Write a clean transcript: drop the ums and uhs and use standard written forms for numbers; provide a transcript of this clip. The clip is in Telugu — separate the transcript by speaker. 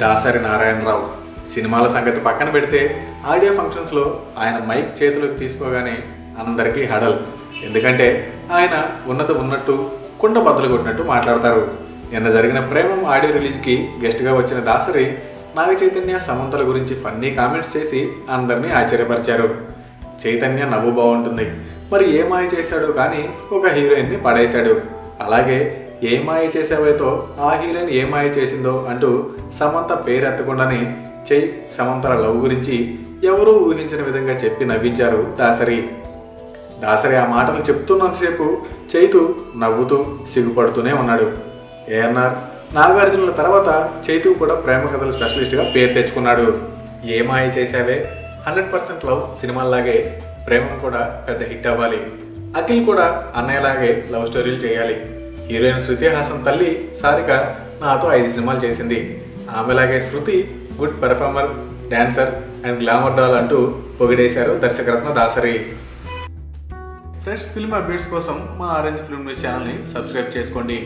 Speaker 1: దాసరి నారాయణరావు సినిమాల సంగతి పక్కన పెడితే ఆడియో ఫంక్షన్స్లో ఆయన మైక్ చేతిలోకి తీసుకోగానే అందరికీ హడల్. ఎందుకంటే ఆయన ఉన్నట్టు కుండ బద్దలు కొట్టినట్టు మాట్లాడతారు. నిన్న జరిగిన ప్రేమం ఆడియో రిలీజ్కి గెస్ట్గా వచ్చిన దాసరి నాగ చైతన్య సమంతల గురించి ఫన్నీ కామెంట్స్ చేసి అందరినీ ఆశ్చర్యపరిచారు. చైతన్య నవ్వు బాగుంటుంది, మరి ఏ మాయ చేశాడో కానీ ఒక హీరోయిన్ని పడేశాడు. అలాగే ఏ మాయ చేసావేతో ఆ హీరోయిన్ ఏ మాయ చేసిందో అంటూ సమంత పేరెత్తకుండానే చై సమంతల లవ్ గురించి ఎవరూ ఊహించిన విధంగా చెప్పి నవ్వించారు దాసరి. దాసరి ఆ మాటలు చెప్తున్నంతసేపు చైతు నవ్వుతూ సిగ్గుపడుతూనే ఉన్నాడు. ఏఎన్ఆర్, నాగార్జునుల తర్వాత చైతు కూడా ప్రేమ కథల స్పెషలిస్ట్గా పేరు తెచ్చుకున్నాడు. ఏ మాయ చేసావే 100% లవ్ సినిమాల్లాగే ప్రేమం కూడా పెద్ద హిట్ అవ్వాలి. అఖిల్ కూడా అన్నయ్యలాగే లవ్ స్టోరీలు చేయాలి. హీరోయిన్ శృతి హాసన్ తల్లి సారిక నాతో 5 సినిమాలు చేసింది. ఆమెలాగే Shruti good performer, dancer and glamour doll అంటూ పొగిడేశారు దర్శకరత్న దాసరి. ఫ్రెష్ ఫిల్మ్ అప్డేట్స్ కోసం మా ఆరెంజ్ ఫిల్మ్ న్యూస్ ఛానల్ని సబ్స్క్రైబ్ చేసుకోండి.